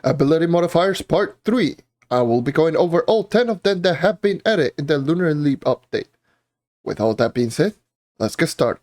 Ability Modifiers Part 3. I will be going over all 10 of them that have been added in the Lunar Leap update. With all that being said, let's get started.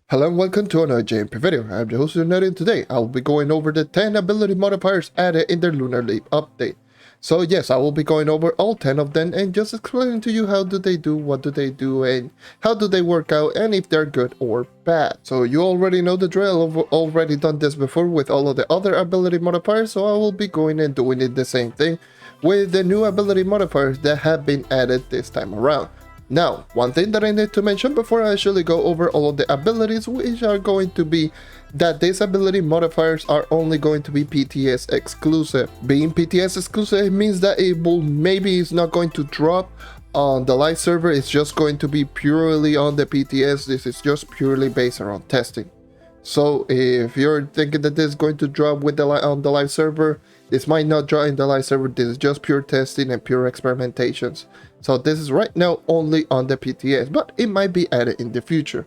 Hello and welcome to another JMP video. I'm the host JonNario, and today I will be going over the 10 ability modifiers added in the Lunar Leap update. So yes, I will be going over all 10 of them and just explaining to you how do they do, what do they do, and how do they work out, and if they're good or bad. So you already know the drill. I've already done this before with all of the other ability modifiers, so I will be going and doing it the same thing with the new ability modifiers that have been added this time around. Now, one thing that I need to mention before I actually go over all of the abilities, which are going to be that these ability modifiers are only going to be PTS exclusive. Being PTS exclusive means that it will maybe it's not going to drop on the live server, it's just going to be purely on the PTS. This is just purely based around testing. So if you're thinking that this is going to drop with on the live server, this might not drop in the live server. This is just pure testing and pure experimentations. So this is right now only on the PTS, but it might be added in the future.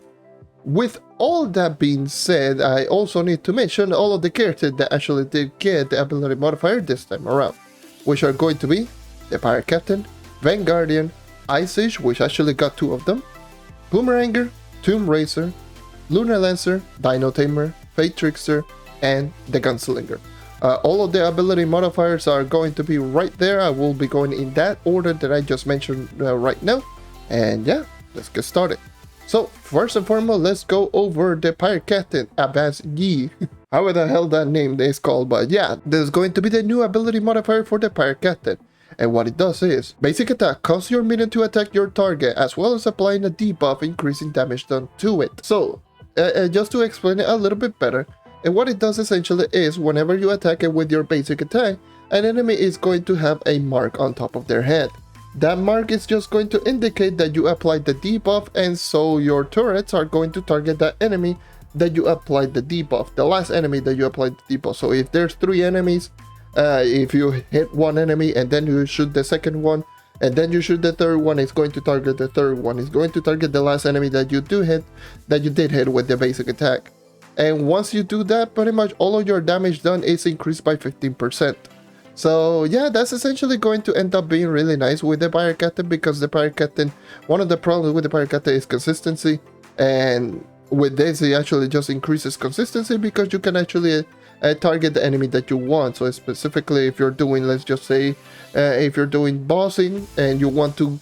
With all that being said, I also need to mention all of the characters that actually did get the ability modifier this time around, which are going to be the Pirate Captain, Vanguardian, Ice Age, which actually got 2 of them, Boomeranger, Tomb Racer, Lunar Lancer, Dino Tamer, Fate Trickster, and the Gunslinger. All of the ability modifiers are going to be right there. I will be going in that order that I just mentioned right now. And yeah, let's get started. So first and foremost, let's go over the Pirate Captain, Abbas Yi. However the hell that name is called, but yeah, this is going to be the new ability modifier for the Pirate Captain. And what it does is, basic attack causes your minion to attack your target, as well as applying a debuff increasing damage done to it. So, just to explain it a little bit better, and what it does essentially is, whenever you attack it with your basic attack, an enemy is going to have a mark on top of their head. That mark is just going to indicate that you applied the debuff, and so your turrets are going to target that enemy that you applied the debuff, the last enemy that you applied the debuff. So if there's 3 enemies, if you hit one enemy and then you shoot the second one, and then you shoot the third one, it's going to target the third one. It's going to target the last enemy that you did hit with the basic attack. And once you do that, pretty much all of your damage done is increased by 15%. So yeah, that's essentially going to end up being really nice with the Pirate Captain, because the Pirate Captain, one of the problems with the Pirate Captain is consistency. And with this, it actually just increases consistency because you can actually target the enemy that you want. So specifically, if you're doing, let's just say, if you're doing bossing and you want to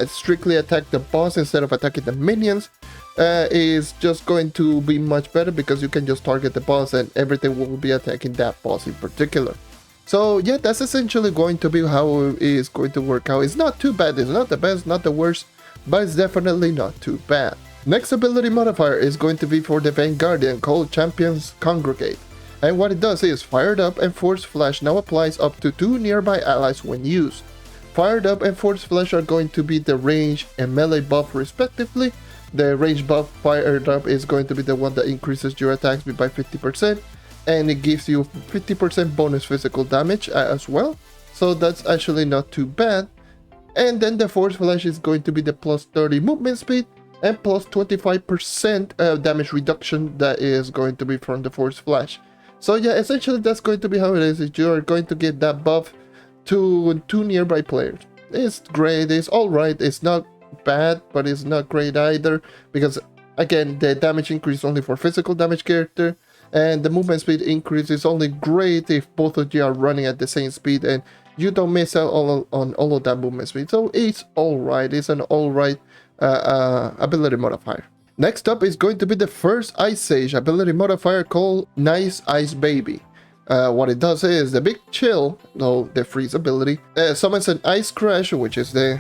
strictly attack the boss instead of attacking the minions, is just going to be much better because you can just target the boss and everything will be attacking that boss in particular. So yeah, that's essentially going to be how it is going to work out. It's not too bad, it's not the best, not the worst, but it's definitely not too bad. Next ability modifier is going to be for the Vanguardian, called Champion's Congregate. And what it does is, Fired Up and Force Flash now applies up to 2 nearby allies when used. Fired Up and Force Flash are going to be the range and melee buff respectively. The range buff, Fired Up, is going to be the one that increases your attack speed by 50%, and it gives you 50% bonus physical damage as well. So that's actually not too bad. And then the Force Flash is going to be the plus 30 movement speed and plus 25% damage reduction that is going to be from the Force Flash. So yeah, essentially that's going to be how it is. You're going to get that buff to 2 nearby players. It's great, it's alright, it's not bad, but it's not great either, because again, the damage increase only for physical damage character, and the movement speed increase is only great if both of you are running at the same speed and you don't miss out on all of that movement speed. So it's alright, it's an alright ability modifier. Next up is going to be the first Ice Age ability modifier, called Nice Ice Baby. What it does is, the Big Chill, the freeze ability, summons an Ice Crash, which is the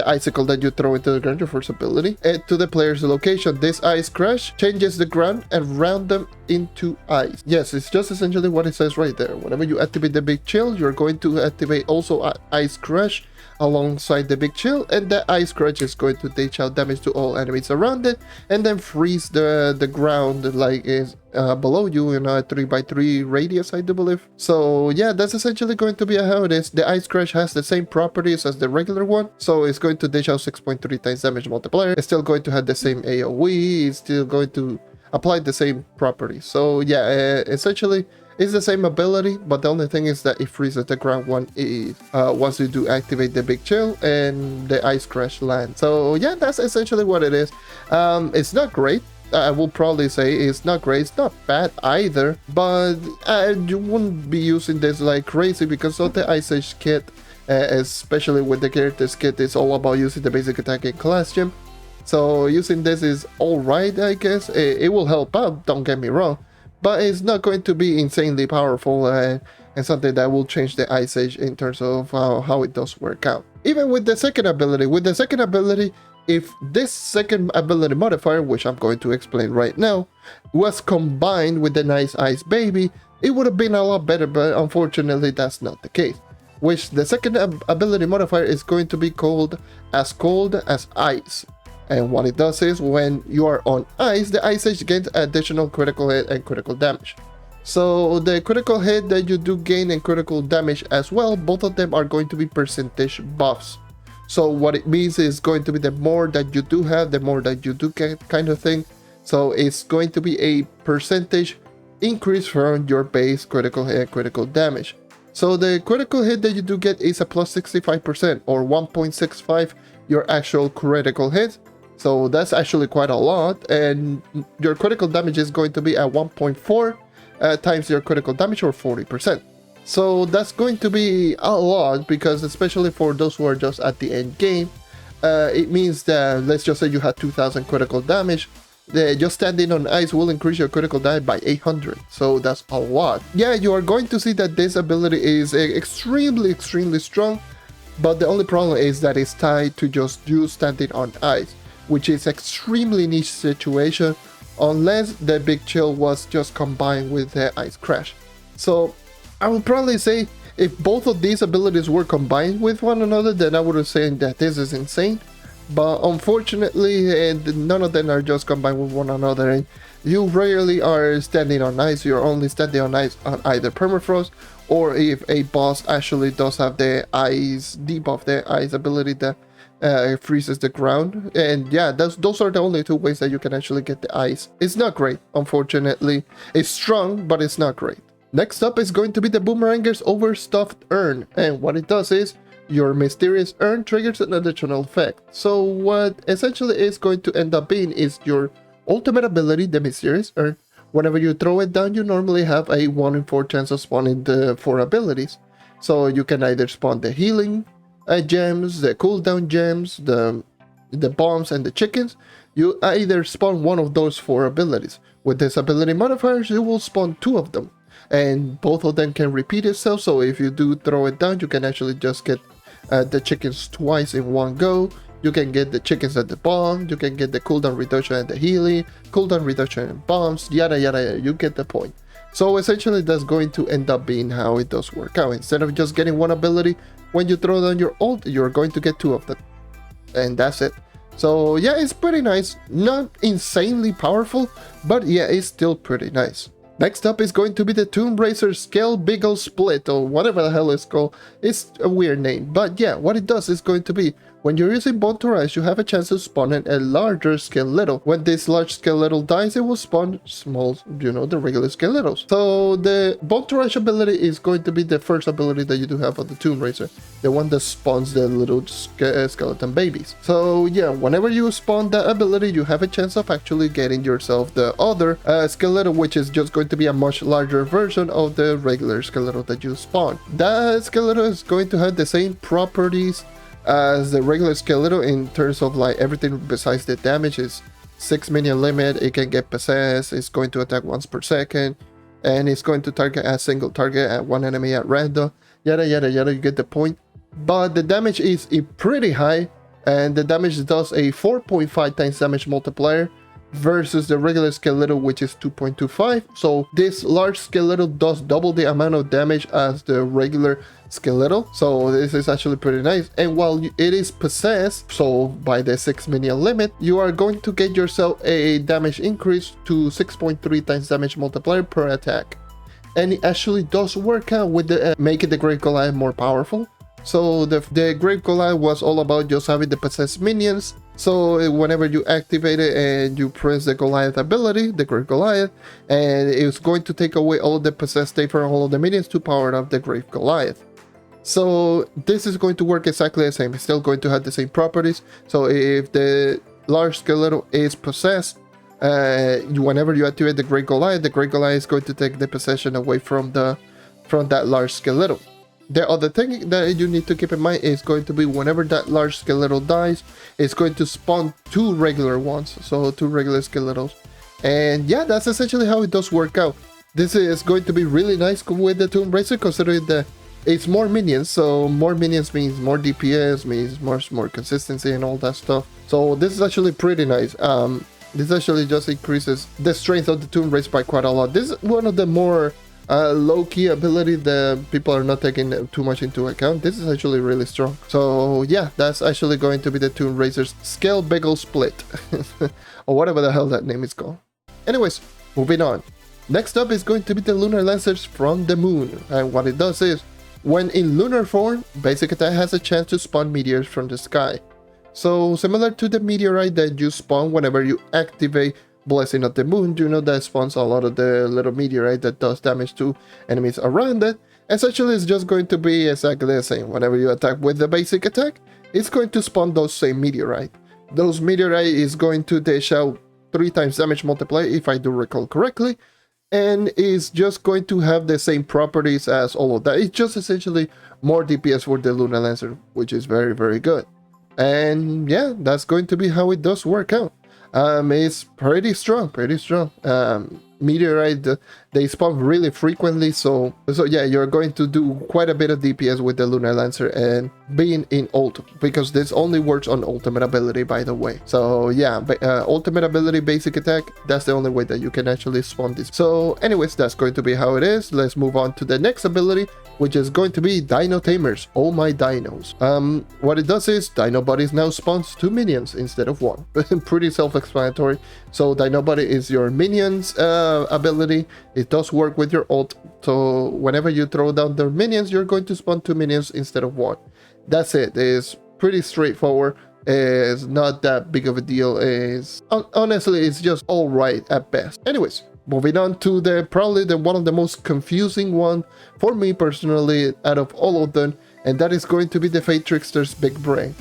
icicle that you throw into the ground, your first ability, to the player's location. This Ice Crash changes the ground and round them into ice. Yes, it's just essentially what it says right there. Whenever you activate the Big Chill, you're going to activate also Ice Crash alongside the Big Chill, and the Ice Crash is going to dish out damage to all enemies around it, and then freeze the ground like is below you in a 3x3 radius, I do believe. So yeah, that's essentially going to be how it is. The Ice Crash has the same properties as the regular one, so it's going to dish out 6.3 times damage multiplier. It's still going to have the same AoE, it's still going to apply the same properties. So yeah, essentially it's the same ability, but the only thing is that it freezes the ground once you do activate the big chill and the Ice Crash lands. So yeah, that's essentially what it is. It's not great. I will probably say it's not great. It's not bad either, but you wouldn't be using this like crazy because of the Ice Age kit, especially with the characters kit. It's all about using the basic attack and class gem. So using this is alright, I guess. It will help out, don't get me wrong, but it's not going to be insanely powerful and something that will change the Ice Age in terms of how it does work out. Even with the second ability, if this second ability modifier, which I'm going to explain right now, was combined with the nice Ice Baby, it would have been a lot better, but unfortunately that's not the case. Which the second ability modifier is going to be called as Cold as Ice. And what it does is, when you are on ice, the Ice Age gains additional critical hit and critical damage. So the critical hit that you do gain and critical damage as well, both of them are going to be percentage buffs. So what it means is going to be the more that you do have, the more that you do get, kind of thing. So it's going to be a percentage increase from your base critical hit and critical damage. So the critical hit that you do get is a plus 65% or 1.65 your actual critical hit. So that's actually quite a lot, and your critical damage is going to be at 1.4 times your critical damage, or 40%. So that's going to be a lot, because especially for those who are just at the end game, it means that, let's just say you had 2000 critical damage, just standing on ice will increase your critical damage by 800. So that's a lot. Yeah, you are going to see that this ability is extremely strong, but the only problem is that it's tied to just you standing on ice, which is extremely niche situation, unless the big chill was just combined with the Ice Crash. So I would probably say if both of these abilities were combined with one another, then I would have said that this is insane. But unfortunately, none of them are just combined with one another, and you rarely are standing on ice. You're only standing on ice on either permafrost, or if a boss actually does have the ice debuff, the ice ability that freezes the ground. And yeah, those are the only two ways that you can actually get the ice. It's not great, unfortunately. It's strong, but it's not great. Next up is going to be the Boomeranger's Overstuffed Urn, and what it does is your mysterious urn triggers an additional effect. So what essentially is going to end up being is your ultimate ability, the mysterious urn. Whenever you throw it down, you normally have a 1 in 4 chance of spawning the 4 abilities. So you can either spawn the healing gems, the cooldown gems, the bombs, and the chickens. You either spawn one of those 4 abilities. With this ability modifiers, you will spawn 2 of them, and both of them can repeat itself. So if you do throw it down, you can actually just get the chickens twice in one go. You can get the chickens at the bomb, you can get the cooldown reduction and the healing, cooldown reduction and bombs, yada yada, you get the point. So essentially that's going to end up being how it does work out. Instead of just getting one ability, when you throw down your ult, you're going to get 2 of them, and that's it. So yeah, it's pretty nice. Not insanely powerful, but yeah, it's still pretty nice. Next up is going to be the Tomb Racer Scale Beagle Split, or whatever the hell it's called. It's a weird name, but yeah, what it does is going to be, when you're using Bone to Rise, you have a chance of spawning a larger skeletal. When this large skeletal dies, it will spawn small, the regular skeletals. So the Bone to Rise ability is going to be the first ability that you do have on the Tomb Racer, the one that spawns the little skeleton babies. So yeah, whenever you spawn that ability, you have a chance of actually getting yourself the other skeletal, which is just going to be a much larger version of the regular skeletal that you spawn. That skeletal is going to have the same properties as the regular skeletal in terms of like everything besides the damage. Is 6 minion limit, it can get possessed, it's going to attack once per second, and it's going to target a single target at one enemy at random, yada yada yada, you get the point. But the damage is pretty high, and the damage does a 4.5 times damage multiplier versus the regular skeletal, which is 2.25. So this large skeletal does double the amount of damage as the regular skeletal. So this is actually pretty nice. And while it is possessed, so by the 6 minion limit, you are going to get yourself a damage increase to 6.3 times damage multiplier per attack. and it actually does work out with the making the Great Goliath more powerful. So the Great Goliath was all about just having the possessed minions. So whenever you activate it and you press the Goliath ability, the Great Goliath, and it's going to take away all the possessed state from all of the minions to power up the Great Goliath. So this is going to work exactly the same. It's still going to have the same properties. So if the large skeleton is possessed, whenever you activate the Great Goliath is going to take the possession away from that large skeleton. The other thing that you need to keep in mind is going to be whenever that large skeleton dies, it's going to spawn 2 regular ones, so 2 regular skeletons. And yeah, that's essentially how it does work out. This is going to be really nice with the Tomb Raiser, considering that it's more minions, so more minions means more DPS, means more consistency and all that stuff. So this is actually pretty nice. This actually just increases the strength of the Tomb Raiser by quite a lot. This is one of the more low-key ability that people are not taking too much into account. This is actually really strong. So yeah, that's actually going to be the Tomb Raiser's Scale Beagle Split, or whatever the hell that name is called. Anyways, moving on. Next up is going to be the Lunar Lancers from the moon, and what it does is, when in lunar form, basic attack has a chance to spawn meteors from the sky. So similar to the meteorite that you spawn whenever you activate Blessing of the Moon, you know, that spawns a lot of the little meteorite that does damage to enemies around it. Essentially, it's just going to be exactly the same. Whenever you attack with the basic attack, it's going to spawn those same meteorite. Those meteorite is going to dish out 3 times damage multiplier, if I do recall correctly, and is just going to have the same properties as all of that. It's just essentially more DPS for the Lunar Lancer, which is very, very good. And yeah, that's going to be how it does work out. It's pretty strong. Meteorite, they spawn really frequently, so yeah, you're going to do quite a bit of DPS with the Lunar Lancer and being in ult, because this only works on ultimate ability, by the way. So yeah, ultimate ability, basic attack, that's the only way that you can actually spawn this. So anyways, that's going to be how it is. Let's move on to the next ability, which is going to be Dino Tamers. Oh my dinos. What it does is Dino Buddies now spawns 2 minions instead of 1. Pretty self-explanatory. So Dino Buddy is your minions ability. It does work with your ult, so whenever you throw down their minions, you're going to spawn 2 minions instead of 1. That's it. It's pretty straightforward. It's not that big of a deal. Honestly, it's just alright at best. Anyways, moving on to probably one of the most confusing one for me personally out of all of them, and that is going to be the Fate Trickster's Big Brain.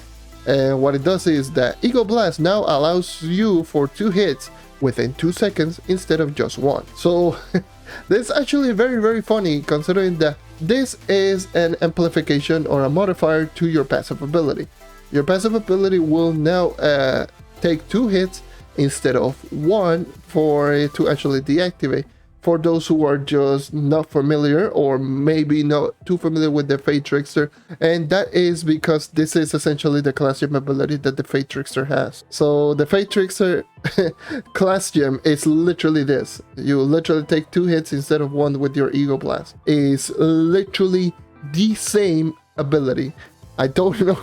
And what it does is that Eagle Blast now allows you for 2 hits within 2 seconds instead of just 1. So this is actually very, very funny, considering that this is an amplification or a modifier to your passive ability. Your passive ability will now take 2 hits instead of 1 for it to actually deactivate. For those who are just not familiar, or maybe not too familiar with the Fate Trickster, and that is because this is essentially the class gem ability that the Fate Trickster has. So the Fate Trickster class gem is literally this. You literally take 2 hits instead of 1 with your Eagle Blast. It's literally the same ability. I don't know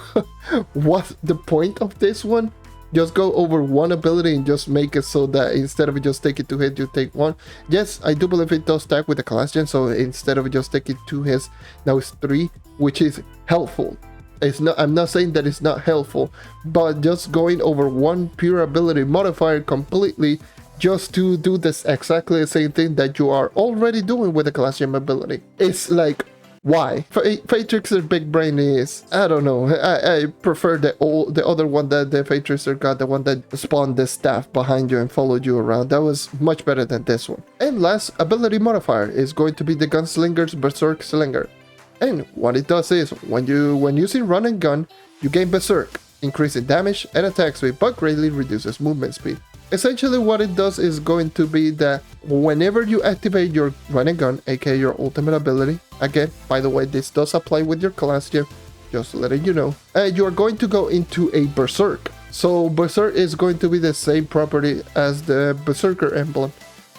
what's the point of this one. Just go over 1 ability and just make it so that instead of just taking 2 hits, you take 1. Yes, I do believe it does stack with the class gen, so instead of just taking 2 hits, now it's 3, which is helpful. It's not. I'm not saying that it's not helpful, but just going over 1 pure ability modifier completely just to do this exactly the same thing that you are already doing with the class gem ability. It's like, why? Fate Trickster Big Brain is, I don't know, I prefer the other one that the Fate Trickster got, the one that spawned the staff behind you and followed you around. That was much better than this one. And last ability modifier is going to be the Gunslinger's Berserk Slinger. And what it does is, when using run and gun, you gain Berserk, increasing damage and attack speed, but greatly reduces movement speed. Essentially what it does is going to be that whenever you activate your run and gun, aka your ultimate ability, again, by the way, this does apply with your class gem, just letting you know, you are going to go into a Berserk. So Berserk is going to be the same property as the Berserker emblem.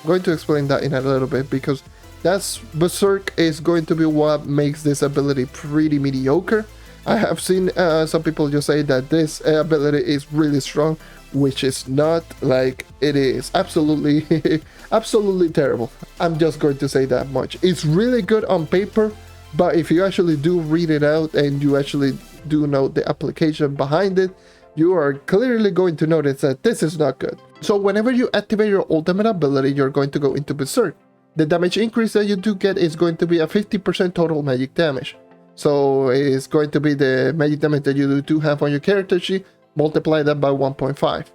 I'm going to explain that in a little bit, because Berserk is going to be what makes this ability pretty mediocre. I have seen some people just say that this ability is really strong, which is not like it is absolutely absolutely terrible. I'm just going to say that much. It's really good on paper, but if you actually do read it out and you actually do know the application behind it, you are clearly going to notice that this is not good. So whenever you activate your ultimate ability, you're going to go into Berserk. The damage increase that you do get is going to be a 50% total magic damage. So it's going to be the magic damage that you do have on your character sheet, multiply that by 1.5.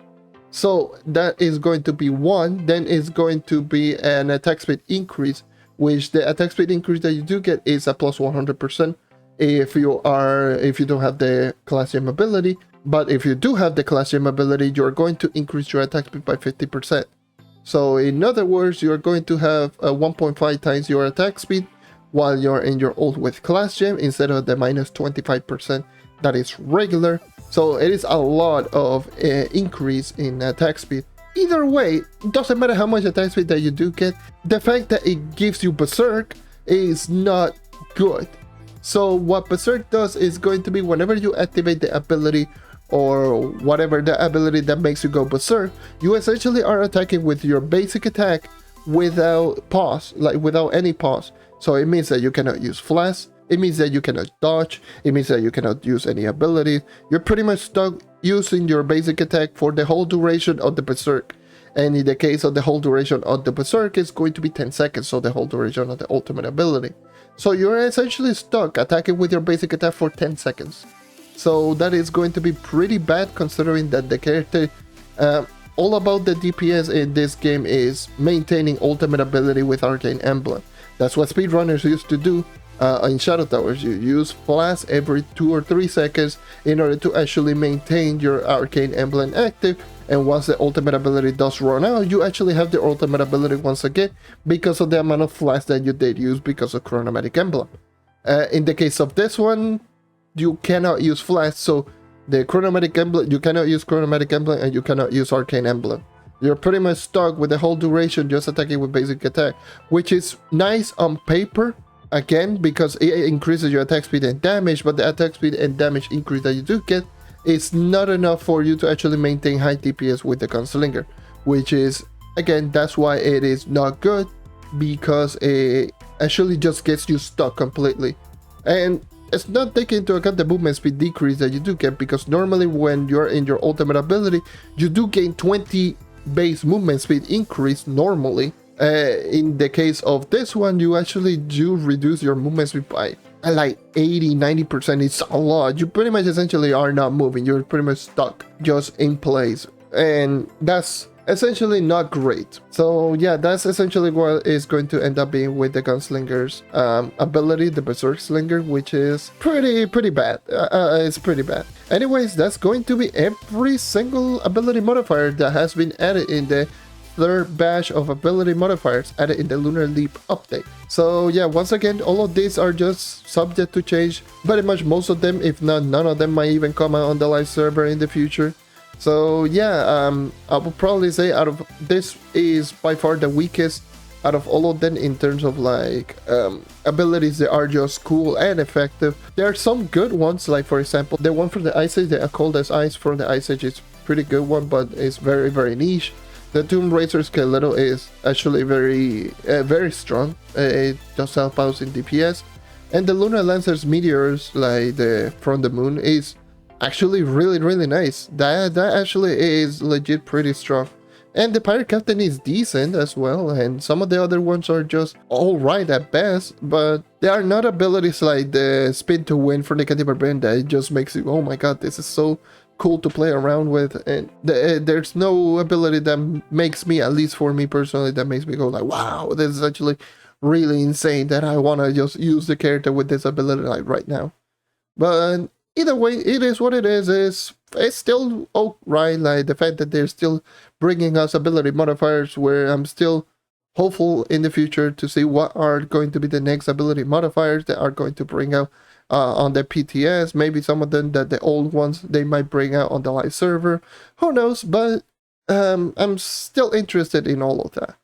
So that is going to be 1. Then it's going to be an attack speed increase, which the attack speed increase that you do get is a plus 100% if you don't have the Classium ability. But if you do have the Classium ability, you're going to increase your attack speed by 50%. So in other words, you're going to have 1.5 times your attack speed while you're in your ult with Class Gem instead of the minus 25% that is regular. So it is a lot of increase in attack speed. Either way, doesn't matter how much attack speed that you do get, the fact that it gives you Berserk is not good. So what Berserk does is going to be whenever you activate the ability or whatever the ability that makes you go Berserk, you essentially are attacking with your basic attack without pause, like without any pause. So it means that you cannot use flash, it means that you cannot dodge, it means that you cannot use any ability. You're pretty much stuck using your basic attack for the whole duration of the Berserk. And in the case of the whole duration of the Berserk, it's going to be 10 seconds, so the whole duration of the ultimate ability. So you're essentially stuck attacking with your basic attack for 10 seconds. So that is going to be pretty bad, considering that the character, all about the DPS in this game is maintaining ultimate ability with Arcane Emblem. That's what speedrunners used to do in Shadow Towers. You use flash every 2 or 3 seconds in order to actually maintain your Arcane Emblem active. And once the ultimate ability does run out, you actually have the ultimate ability once again because of the amount of flash that you did use because of Chronomatic Emblem. In the case of this one, you cannot use flash, so the Chronomatic Emblem, you cannot use Chronomatic Emblem and you cannot use Arcane Emblem. You're pretty much stuck with the whole duration just attacking with basic attack, which is nice on paper, again, because it increases your attack speed and damage, but the attack speed and damage increase that you do get is not enough for you to actually maintain high DPS with the Gunslinger, which is, again, that's why it is not good, because it actually just gets you stuck completely. And it's not taking into account the movement speed decrease that you do get, because normally when you're in your ultimate ability, you do gain 20 base movement speed increase normally. In the case of this one, you actually do reduce your movement speed by like 80-90%. It's a lot. You pretty much essentially are not moving. You're pretty much stuck just in place, and that's essentially not great. So yeah, that's essentially what is going to end up being with the Gunslinger's ability, the Berserk Slinger, which is pretty bad. It's pretty bad. Anyways, that's going to be every single ability modifier that has been added in the third batch of ability modifiers added in the Lunar Leap update. So yeah, once again, all of these are just subject to change. Pretty much most of them, if not none of them, might even come out on the live server in the future. So yeah, I would probably say out of this is by far the weakest out of all of them in terms of like abilities that are just cool and effective. There are some good ones, like for example the one from the Ice Age, the Cold as Ice from the Ice Age is pretty good one, but it's very niche. The Tomb Racer Skeletal is actually very strong. It does help out in DPS. And the Lunar Lancers Meteors, like the from the moon, is actually really nice. That actually is legit pretty strong. And the Pirate Captain is decent as well, and some of the other ones are just alright at best, but they are not abilities like the Spin to Win from the Candy Barbarian that it just makes you, oh my god, this is so cool to play around with. And there's no ability that makes me, at least for me personally, that makes me go like, wow, this is actually really insane that I want to just use the character with this ability like right now. But either way, it is what it is. It's still alright, like the fact that they're still bringing us ability modifiers, where I'm still hopeful in the future to see what are going to be the next ability modifiers that are going to bring out on the PTS. Maybe some of them that the old ones they might bring out on the live server, who knows. But I'm still interested in all of that.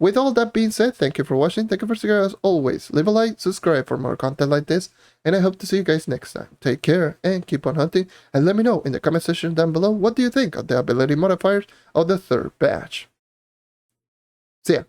With all that being said, thank you for watching, thank you for subscribing as always. Leave a like, subscribe for more content like this, and I hope to see you guys next time. Take care and keep on hunting, and let me know in the comment section down below what do you think of the ability modifiers of the 3rd batch. See ya.